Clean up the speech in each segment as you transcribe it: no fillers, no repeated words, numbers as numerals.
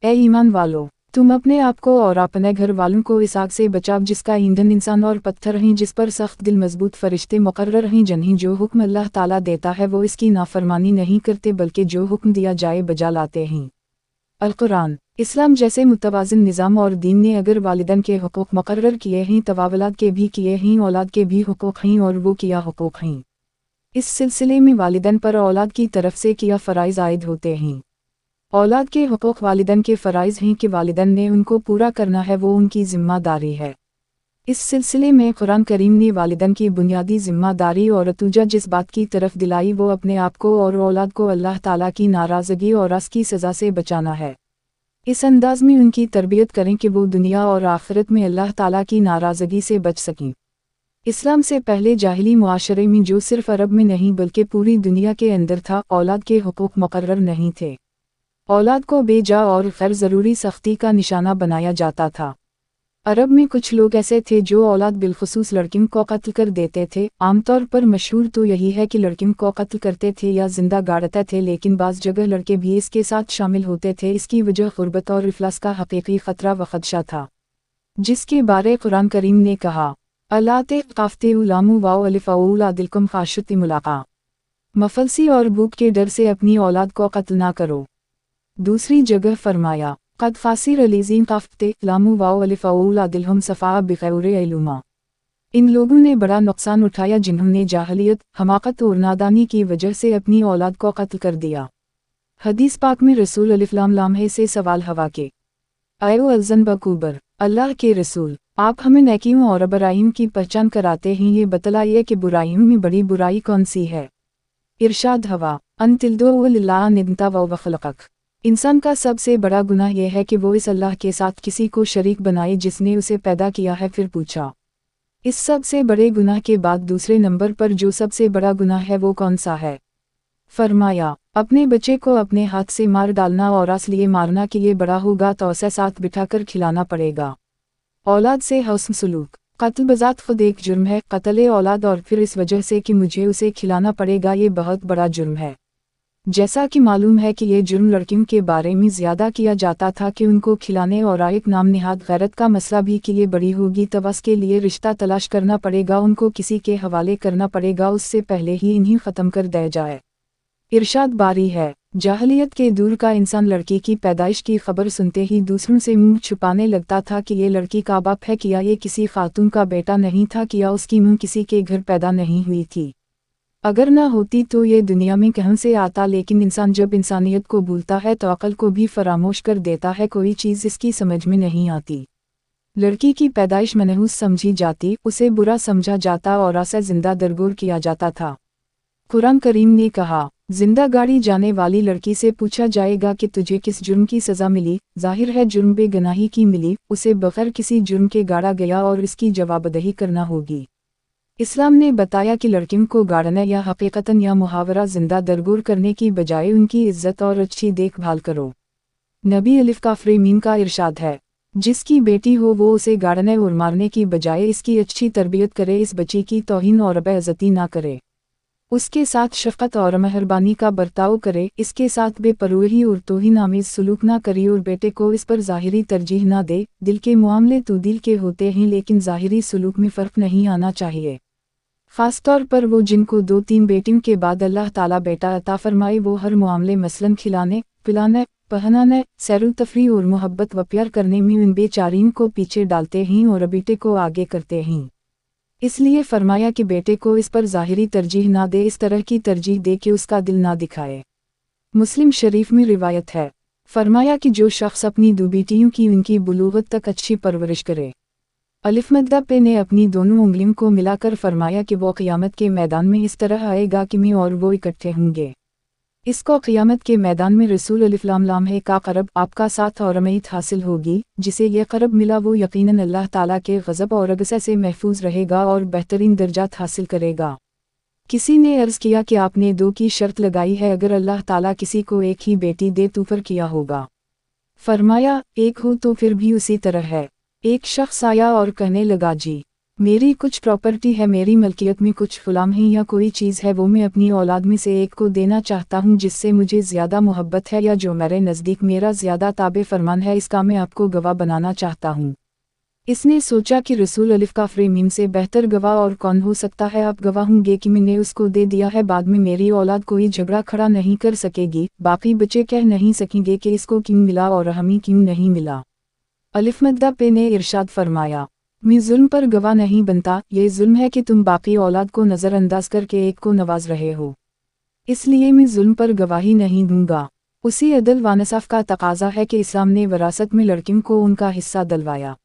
اے ایمان والو، تم اپنے آپ کو اور اپنے گھر والوں کو اس آگ سے بچاؤ جس کا ایندھن انسان اور پتھر ہیں، جس پر سخت دل مضبوط فرشتے مقرر ہیں جنہیں جو حکم اللہ تعالیٰ دیتا ہے وہ اس کی نافرمانی نہیں کرتے بلکہ جو حکم دیا جائے بجا لاتے ہیں۔ القرآن۔ اسلام جیسے متوازن نظام اور دین نے اگر والدین کے حقوق مقرر کیے ہیں تو اولاد کے بھی کیے ہیں، اولاد کے بھی حقوق ہیں اور وہ کیا حقوق ہیں۔ اس سلسلے میں والدین پر اولاد کی طرف سے کیا فرائض عائد ہوتے ہیں۔ اولاد کے حقوق والدین کے فرائض ہیں کہ والدین نے ان کو پورا کرنا ہے، وہ ان کی ذمہ داری ہے۔ اس سلسلے میں قرآن کریم نے والدین کی بنیادی ذمہ داری اور توجہ جس بات کی طرف دلائی وہ اپنے آپ کو اور اولاد کو اللہ تعالیٰ کی ناراضگی اور اس کی سزا سے بچانا ہے۔ اس انداز میں ان کی تربیت کریں کہ وہ دنیا اور آخرت میں اللہ تعالیٰ کی ناراضگی سے بچ سکیں۔ اسلام سے پہلے جاہلی معاشرے میں جو صرف عرب میں نہیں بلکہ پوری دنیا کے اندر تھا، اولاد کے حقوق مقرر نہیں تھے۔ اولاد کو بے جا اور غیر ضروری سختی کا نشانہ بنایا جاتا تھا۔ عرب میں کچھ لوگ ایسے تھے جو اولاد بالخصوص لڑکیوں کو قتل کر دیتے تھے۔ عام طور پر مشہور تو یہی ہے کہ لڑکیوں کو قتل کرتے تھے یا زندہ گاڑتے تھے، لیکن بعض جگہ لڑکے بھی اس کے ساتھ شامل ہوتے تھے۔ اس کی وجہ غربت اور افلاس کا حقیقی خطرہ و خدشہ تھا، جس کے بارے قرآن کریم نے کہا، اللہ قافت علام واو الف اول دلکم خاشت ملاقہ، مفلسی اور بھوک کے ڈر سے اپنی اولاد کو قتل نہ کرو۔ دوسری جگہ فرمایا، قد فاسر علیزین قافت علام واو الف اول دلہم صفا بغیر علوما، ان لوگوں نے بڑا نقصان اٹھایا جنہوں نے جاہلیت، حماقت اور نادانی کی وجہ سے اپنی اولاد کو قتل کر دیا۔ حدیث پاک میں رسول الف لام لامحے سے سوال ہوا کہ ایو الزن بکوبر، اللہ کے رسول، آپ ہمیں نیکیوں اور برائیوں کی پہچان کراتے ہیں، یہ بتلائیے کہ برائیوں میں بڑی برائی کون سی ہے؟ ارشاد ہوا، ان تلدو للہ ندنتا و خلقک، انسان کا سب سے بڑا گناہ یہ ہے کہ وہ اس اللہ کے ساتھ کسی کو شریک بنائے جس نے اسے پیدا کیا ہے۔ پھر پوچھا، اس سب سے بڑے گناہ کے بعد دوسرے نمبر پر جو سب سے بڑا گناہ ہے وہ کون سا ہے؟ فرمایا، اپنے بچے کو اپنے ہاتھ سے مار ڈالنا، اور اس لیے مارنا کہ یہ بڑا ہوگا تو اسے ساتھ بٹھا کر کھلانا پڑے گا۔ اولاد سے حسن سلوک، قتل بذات خود ایک جرم ہے، قتل اولاد اور پھر اس وجہ سے کہ مجھے اسے کھلانا پڑے گا، یہ بہت بڑا جرم ہے۔ جیسا کہ معلوم ہے کہ یہ جرم لڑکیوں کے بارے میں زیادہ کیا جاتا تھا کہ ان کو کھلانے اور ایک نام نہاد غیرت کا مسئلہ بھی کہ یہ بڑی ہوگی تو اس کے لیے رشتہ تلاش کرنا پڑے گا، ان کو کسی کے حوالے کرنا پڑے گا، اس سے پہلے ہی انہیں ختم کر دیا جائے۔ ارشاد باری ہے، جاہلیت کے دور کا انسان لڑکی کی پیدائش کی خبر سنتے ہی دوسروں سے منہ چھپانے لگتا تھا کہ یہ لڑکی کا باپ ہے، کیا یہ کسی خاتون کا بیٹا نہیں تھا، کیا اس کی منہ کسی کے گھر پیدا نہیں ہوئی تھی؟ اگر نہ ہوتی تو یہ دنیا میں کہاں سے آتا؟ لیکن انسان جب انسانیت کو بھولتا ہے تو عقل کو بھی فراموش کر دیتا ہے، کوئی چیز اس کی سمجھ میں نہیں آتی۔ لڑکی کی پیدائش منحوس سمجھی جاتی، اسے برا سمجھا جاتا اور اسے زندہ درگور کیا جاتا تھا۔ قرآن کریم نے کہا، زندہ گاڑی جانے والی لڑکی سے پوچھا جائے گا کہ تجھے کس جرم کی سزا ملی؟ ظاہر ہے جرم بے گناہی کی ملی، اسے بغیر کسی جرم کے گاڑا گیا اور اس کی جواب دہی کرنا ہوگی۔ اسلام نے بتایا کہ لڑکیوں کو گاڑنے یا حقیقتاً یا محاورہ زندہ درگور کرنے کی بجائے ان کی عزت اور اچھی دیکھ بھال کرو۔ نبی الف کافرمین کا ارشاد ہے، جس کی بیٹی ہو وہ اسے گاڑنے اور مارنے کی بجائے اس کی اچھی تربیت کرے، اس بچی کی توہین اور بے عزتی نہ کرے، اس کے ساتھ شفقت اور مہربانی کا برتاؤ کرے، اس کے ساتھ بے پرواہی اور توہین آمیز سلوک نہ کرے، اور بیٹے کو اس پر ظاہری ترجیح نہ دے۔ دل کے معاملے تو دل کے ہوتے ہیں، لیکن ظاہری سلوک میں فرق نہیں آنا چاہیے۔ خاص طور پر وہ جن کو 2-3 بیٹیوں کے بعد اللہ تعالیٰ بیٹا عطا فرمائے، وہ ہر معاملے مثلاً کھلانے، پلانے، پہنانے، سیر و تفریح اور محبت و پیار کرنے میں ان بے چارین کو پیچھے ڈالتے ہیں اور بیٹے کو آگے کرتے ہیں۔ اس لیے فرمایا کہ بیٹے کو اس پر ظاہری ترجیح نہ دے، اس طرح کی ترجیح دے کہ اس کا دل نہ دکھائے۔ مسلم شریف میں روایت ہے، فرمایا کہ جو شخص اپنی 2 بیٹیوں کی ان کی بلوغت تک اچھی پرورش کرے، الف مدہ پہ نے اپنی دونوں انگلیوں کو ملا کر فرمایا کہ وہ قیامت کے میدان میں اس طرح آئے گا کہ میں اور وہ اکٹھے ہوں گے۔ اس کو قیامت کے میدان میں رسول الف لام لامحے کا قرب آپ کا ساتھ اور امید حاصل ہوگی، جسے یہ قرب ملا وہ یقیناً اللہ تعالیٰ کے غضب اور غصے سے محفوظ رہے گا اور بہترین درجات حاصل کرے گا۔ کسی نے عرض کیا کہ آپ نے 2 کی شرط لگائی ہے، اگر اللہ تعالیٰ کسی کو ایک ہی بیٹی دے تو پھر کیا ہوگا؟ فرمایا، ایک ہو تو پھر بھی اسی طرح ہے۔ ایک شخص آیا اور کہنے لگا، جی मेरी कुछ प्रॉपर्टी है, मेरी मलकियत में कुछ गुलाम हैं या कोई चीज़ है, वो मैं अपनी औलाद में से एक को देना चाहता हूँ जिससे मुझे ज़्यादा मोहब्बत है या जो मेरे नज़दीक मेरा ज़्यादा ताबे फरमान है, इसका मैं आपको गवाह बनाना चाहता हूँ। इसने सोचा कि रसूल अलिफ काफ रे मीम से बेहतर गवाह और कौन हो सकता है। आप गवाह होंगे कि मैंने उसको दे दिया है, बाद में मेरी औलाद कोई झगड़ा खड़ा नहीं कर सकेगी, बाकी बच्चे कह नहीं सकेंगे कि इसको क्यों मिला और हमें क्यों नहीं मिला। अलिफ मद्दा पे ने इरशाद फरमाया, मैं जुल्म पर गवाह नहीं बनता, ये जुल्म है कि तुम बाकी औलाद को नज़रअंदाज करके एक को नवाज रहे हो, इसलिए मैं जुल्म पर गवाही नहीं दूंगा। उसी अदल व इंसाफ का तकाजा है कि इस्लाम ने विरासत में लड़कियों को उनका हिस्सा दिलवाया।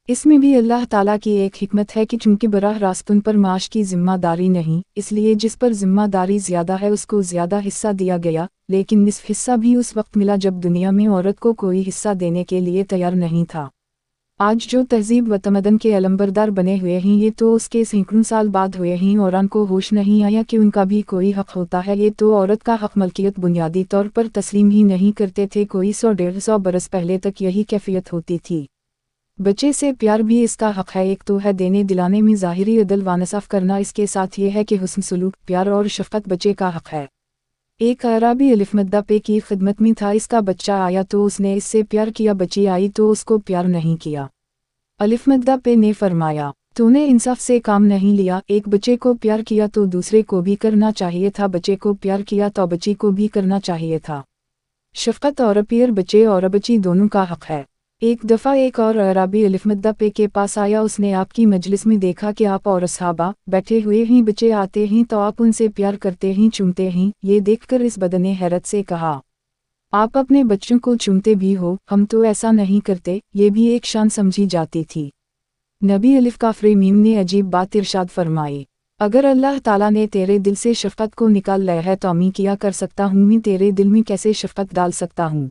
इसमें भी अल्लाह ताला की एक हिकमत है कि चूंकि बराह रास्त उन पर माश की जिम्मेदारी नहीं, इसलिए जिस पर जिम्मेदारी ज़्यादा है उसको ज़्यादा हिस्सा दिया गया, लेकिन निस्फ हिस्सा भी उस वक्त मिला जब दुनिया में औरत को कोई हिस्सा देने के लिए तैयार नहीं था। आज जो तहजीब व तमदन के अलंबरदार बने हुए हैं, ये तो उसके सैकड़ों साल बाद हुए हैं और उनको होश नहीं आया कि उनका भी कोई हक होता है। ये तो औरत का हक मलकियत बुनियादी तौर पर तस्लीम ही नहीं करते थे, कोई 100-150 बरस पहले तक यही कैफियत होती थी। बच्चे से प्यार भी इसका हक है, एक तो है देने दिलाने में ज़ाहिरी अदल व इंसाफ करना, इसके साथ ये है कि हुस्न सलूक, प्यार और शफ़क़त बच्चे का हक है। एक अराबी अलिफ मद्दा पे की खिदमत में था, इसका बच्चा आया तो उसने इससे प्यार किया, बच्ची आई तो उसको प्यार नहीं किया। अलिफ मद्दा पे ने फरमाया, तूने इंसाफ से काम नहीं लिया, एक बच्चे को प्यार किया तो दूसरे को भी करना चाहिए था, बच्चे को प्यार किया तो बच्ची को भी करना चाहिए था। शफ़क़त और प्यार बच्चे और बच्ची दोनों का हक है। एक दफ़ा एक और अराबी अलिफ मद्दा पे के पास आया, उसने आपकी मजलिस में देखा कि आप और असहाबा बैठे हुए ही बच्चे आते हैं तो आप उनसे प्यार करते ही चूमते हैं। ये देखकर इस बदन ने हैरत से कहा, आप अपने बच्चों को चूमते भी हो, हम तो ऐसा नहीं करते। ये भी एक शान समझी जाती थी। नबी अलिफ काफ रे मीम ने अजीब बात इरशाद फरमाई, अगर अल्लाह ताला ने तेरे दिल से शफ़क़त को निकाल लिया है तो मैं क्या कर सकता हूँ, मैं तेरे दिल में कैसे शफ़क़त डाल सकता हूँ।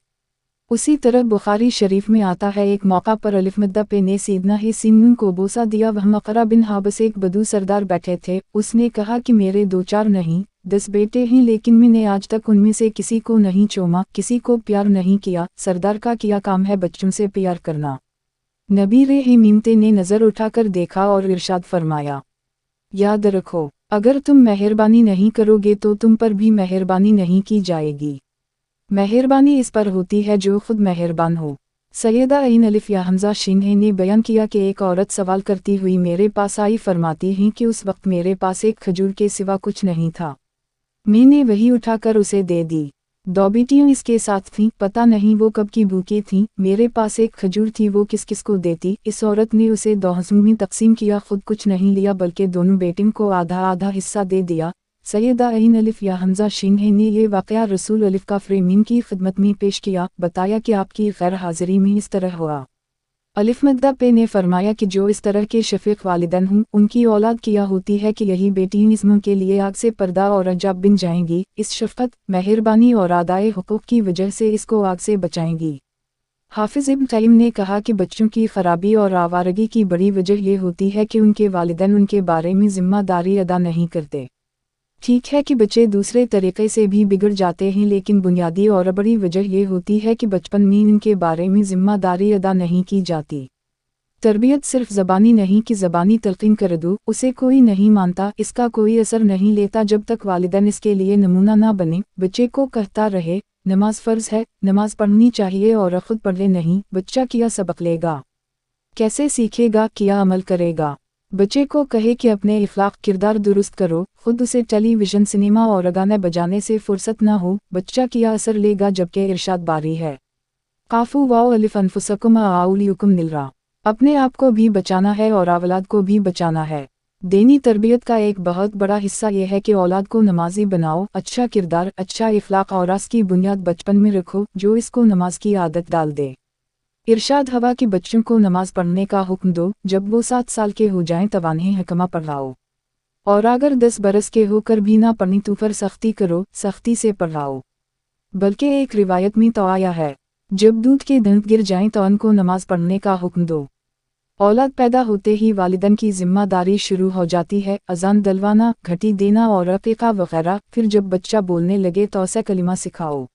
उसी तरह बुखारी शरीफ में आता है, एक मौका पर अलिफ मद्दा पे ने सीदना ही सिन्नून को बोसा दिया। वह मकरा बिन हाबस एक बदू सरदार बैठे थे, उसने कहा कि मेरे 2-4 नहीं 10 बेटे हैं, लेकिन मैंने आज तक उनमें से किसी को नहीं चूमा, किसी को प्यार नहीं किया। सरदार का किया काम है बच्चों से प्यार करना। नबी रे मीमते ने नज़र उठाकर देखा और इरशाद फरमाया, याद रखो, अगर तुम मेहरबानी नहीं करोगे तो तुम पर भी मेहरबानी नहीं की जाएगी। मेहरबानी इस पर होती है जो खुद मेहरबान हो। सैयदा ऐन अलिफ या हमजा शिन्हे ने बयान किया कि एक औरत सवाल करती हुई मेरे पास आई, फरमाती हैं कि उस वक्त मेरे पास एक खजूर के सिवा कुछ नहीं था, मैंने वही उठाकर उसे दे दी। 2 बेटियां इसके साथ थीं, पता नहीं वो कब की भूखी थीं, मेरे पास एक खजूर थी, वो किस किस को देती। इस औरत ने उसे 2 हिस्सों में तकसीम किया, खुद कुछ नहीं लिया बल्कि दोनों बेटियों को आधा आधा हिस्सा दे दिया। सैयदा ऐन अलिफ या हमजा शिन्हे ने ये वाक़या रसूल अलिफ काफ रे मीम की खिदमत में पेश किया, बताया कि आपकी गैर हाज़िरी में इस तरह हुआ। अलिफ मद्दा पे ने फरमाया कि जो इस तरह के शफ़ीक़ वालिदैन हों, उनकी औलाद किया होती है कि यही बेटियां इसमों के लिए आग से पर्दा और अजाब बिन जाएंगी। इस शफ़क़त, मेहरबानी और अदाए हुकूक़ की वजह से इसको आग से बचाएंगी। हाफिज़ इब्न क़य्यिम ने कहा कि बच्चों की ख़राबी और आवारगी की बड़ी वजह ये होती है कि उनके वालिदैन उनके बारे में ज़िम्मेदारी अदा नहीं करते। ठीक है कि बच्चे दूसरे तरीक़े से भी बिगड़ जाते हैं, लेकिन बुनियादी और बड़ी वजह ये होती है कि बचपन में इनके बारे में ज़िम्मेदारी अदा नहीं की जाती। तरबियत सिर्फ ज़बानी नहीं कि ज़बानी तलक़ीन कर दो, उसे कोई नहीं मानता, इसका कोई असर नहीं लेता जब तक वालिदैन इसके लिए नमूना ना बने। बच्चे को कहता रहे, नमाज फ़र्ज़ है, नमाज पढ़नी चाहिए और ख़ुद पढ़ ले नहीं, बच्चा क्या सबक लेगा, कैसे सीखेगा, क्या अमल करेगा। बच्चे को कहे कि अपने इखलाक किरदार दुरुस्त करो, खुद उसे टेलीविज़न सिनेमा और गाने बजाने से फुर्सत ना हो, बच्चा क्या असर लेगा। जबकि इरशाद बारी है, काफू वाओ अलिफ अनफुसकुम आउलियुकुम निलरा, अपने आप को भी बचाना है और औलाद को भी बचाना है। दीनी तरबियत का एक बहुत बड़ा हिस्सा यह है कि औलाद को नमाजी बनाओ, अच्छा किरदार, अच्छा इखलाक और रास की बुनियाद बचपन में रखो, जो इसको नमाज की आदत डाल दे। इरशाद हवा कि बच्चों को नमाज पढ़ने का हुक्म दो, जब वो 7 साल के हो जाएं तब उन्हें हकमा पढ़ाओ, और अगर 10 बरस के होकर भी ना पढ़नी तो फिर सख्ती करो, सख्ती से पढ़ाओ। बल्कि एक रिवायत में तो आया है, जब दूध के दंत गिर जाएं तो उनको नमाज पढ़ने का हुक्म दो। औलाद पैदा होते ही वालिदैन की जिम्मेदारी शुरू हो जाती है, अजान दलवाना, घटी देना और अक़ीक़ा वगैरह। फिर जब बच्चा बोलने लगे तो उसे कलिमा सिखाओ।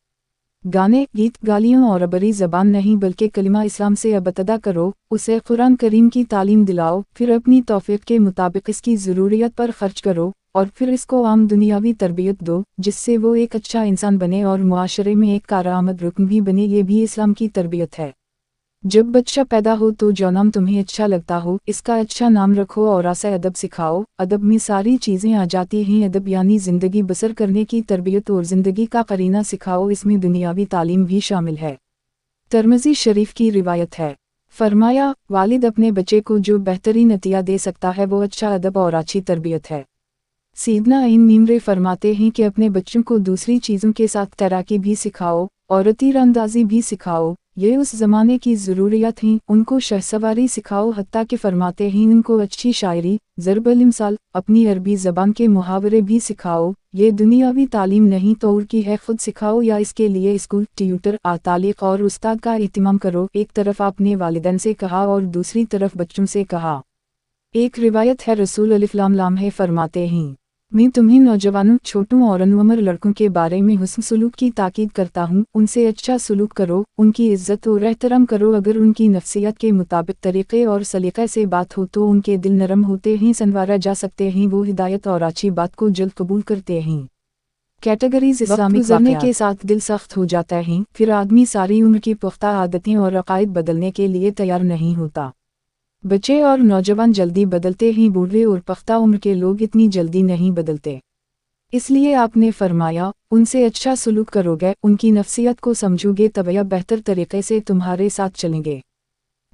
गाने, गीत, गालियों और अबरी ज़बान नहीं बल्कि कलिमा इस्लाम से अबतदा करो, उसे कुरान करीम की तालीम दिलाओ, फिर अपनी तौफीक के मुताबिक इसकी ज़रूरियत पर खर्च करो और फिर इसको आम दुनियावी तरबियत दो, जिससे वो एक अच्छा इंसान बने और मुआशरे में एक कारआमद रुकन भी बने। ये भी इस्लाम की तरबियत है। जब बच्चा पैदा हो तो जो नाम तुम्हें अच्छा लगता हो, इसका अच्छा नाम रखो और आसा अदब सिखाओ। अदब में सारी चीज़ें आ जाती हैं। अदब यानी ज़िंदगी बसर करने की तरबियत और ज़िंदगी का करीना सिखाओ, इसमें दुनियावी तालीम भी शामिल है। तिरमिज़ी शरीफ की रिवायत है, फरमाया, वालिद अपने बच्चे को जो बेहतरीन अतिया दे सकता है वो अच्छा अदब और अच्छी तरबियत है। सीदना इन मीमरे फरमाते हैं कि अपने बच्चों को दूसरी चीज़ों के साथ तैराकी भी सिखाओ और तीरंदाजी भी सिखाओ, ये उस ज़माने की ज़रूरियात थी। उनको शहसवारी सिखाओ, हत्ता कि फरमाते हैं उनको अच्छी शायरी, ज़रब-ए-मिसाल, अपनी अरबी ज़बान के मुहावरे भी सिखाओ। ये दुनियावी तालीम नहीं तो और की है, खुद सिखाओ या इसके लिए स्कूल, ट्यूटर, तालीक़ और उस्ताद का एहतिमाम करो। एक तरफ आपने वालिदैन से कहा और दूसरी तरफ बच्चों से कहा। एक रिवायत है, रसूल अलैहि फरमाते हैं, मैं तुम्हें नौजवानों, छोटों और अनउम्र लड़कों के बारे में हुस्न सलूक की ताकीद करता हूँ। उनसे अच्छा सलूक करो, उनकी इज़्ज़त और एहतराम करो। अगर उनकी नफ्सियत के मुताबिक तरीक़े और सलीक़े से बात हो तो उनके दिल नरम होते हैं, संवारा जा सकते हैं, वो हिदायत और अच्छी बात को जल्द कबूल करते हैं। कैटेगरीज इस्लामिक गुज़रने के साथ दिल सख्त हो जाता है, फिर आदमी सारी उम्र की पुख्ता आदतें और अक़ाइद बदलने के लिए तैयार नहीं होता। बच्चे और नौजवान जल्दी बदलते हैं, बूढ़े और पख्ता उम्र के लोग इतनी जल्दी नहीं बदलते। इसलिए आपने फरमाया, उनसे अच्छा सलूक करोगे, उनकी नफ्सियत को समझोगे, तब यह बेहतर तरीक़े से तुम्हारे साथ चलेंगे।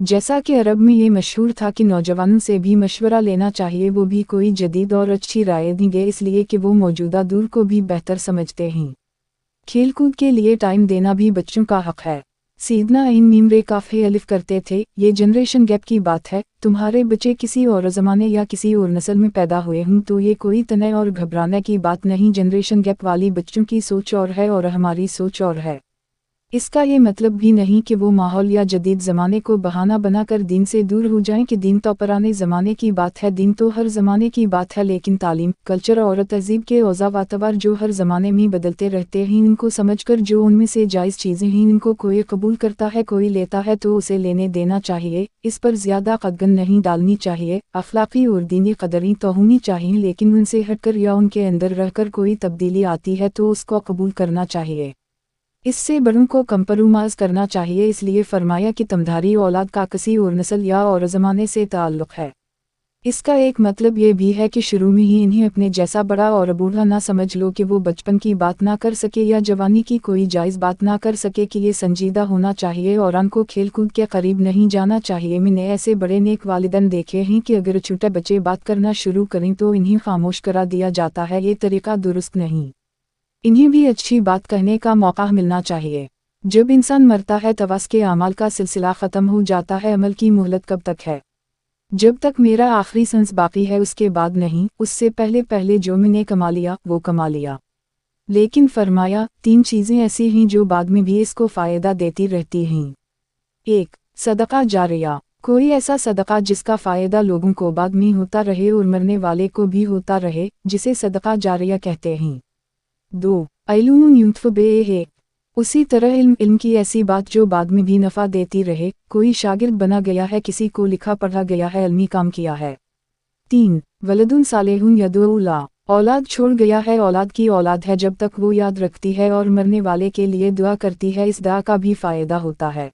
जैसा कि अरब में ये मशहूर था कि नौजवानों से भी मशवरा लेना चाहिए, वो भी कोई जदीद और अच्छी राय देंगे, इसलिए कि वो मौजूदा दौर को भी बेहतर समझते हैं। खेलकूद के लिए टाइम देना भी बच्चों का हक़ है। सीदना इन मीमरे काफ़ी अलिफ करते थे, ये जनरेशन गैप की बात है। तुम्हारे बच्चे किसी और ज़माने या किसी और नस्ल में पैदा हुए हों तो ये कोई तने और घबराने की बात नहीं। जनरेशन गैप वाली बच्चों की सोच और है और हमारी सोच और है। इसका ये मतलब भी नहीं कि वो माहौल या जदीद ज़माने को बहाना बनाकर दीन से दूर हो जाएं कि दीन तो पुराने ज़माने की बात है, दीन तो हर ज़माने की बात है। लेकिन तालीम, कल्चर और तहज़ीब के औज़ा वातवार जो हर ज़माने में बदलते रहते हैं, इनको समझकर जो उनमें से जायज़ चीज़ें हैं इनको कोई कबूल करता है, कोई लेता है तो उसे लेने देना चाहिए। इस पर ज़्यादा कदगन नहीं डालनी चाहिए। अखलाक़ी और दीनी कदरें तो होनी चाहिए, लेकिन उनसे हटकर या उनके अंदर रहकर कोई तब्दीली आती है तो उसको कबूल करना चाहिए। इससे बड़ों को कंप्रोमाइज़ करना चाहिए। इसलिए फरमाया कि तुम्हारी औलाद का किसी और नस्ल या और ज़माने से ताल्लुक़ है। इसका एक मतलब ये भी है कि शुरू में ही इन्हें अपने जैसा बड़ा और बूढ़ा ना समझ लो कि वो बचपन की बात ना कर सके या जवानी की कोई जायज़ बात ना कर सके, कि ये संजीदा होना चाहिए और उनको खेल कूद के करीब नहीं जाना चाहिए। मैंने ऐसे बड़े नेक वालिदैन देखे हैं कि अगर छोटे बच्चे बात करना शुरू करें तो इन्हें खामोश करा दिया जाता है। ये तरीका दुरुस्त नहीं। इन्हें भी अच्छी बात कहने का मौका मिलना चाहिए। जब इंसान मरता है तब उसके अमाल का सिलसिला ख़त्म हो जाता है। अमल की मोहलत कब तक है? जब तक मेरा आखिरी सांस बाकी है, उसके बाद नहीं। उससे पहले पहले जो मैंने कमा लिया वो कमा लिया। लेकिन फरमाया, 3 चीज़ें ऐसी हैं जो बाद में भी इसको फ़ायदा देती रहती हैं। 1. सदका जारिया, कोई ऐसा सदका जिसका फ़ायदा लोगों को बाद में होता रहे और मरने वाले को भी होता रहे, जिसे सदका जारिया कहते हैं। 2. इल्मुन युंतफ़अ बिही, उसी तरह इल्म की ऐसी बात जो बाद में भी नफ़ा देती रहे। कोई शागिर्द बना गया है, किसी को लिखा पढ़ा गया है, इल्मी काम किया है। 3. वलदुन सालेहुन यदउ ला, औलाद छोड़ गया है, औलाद की औलाद है जब तक वो याद रखती है और मरने वाले के लिए दुआ करती है, इस दुआ का भी फ़ायदा होता है।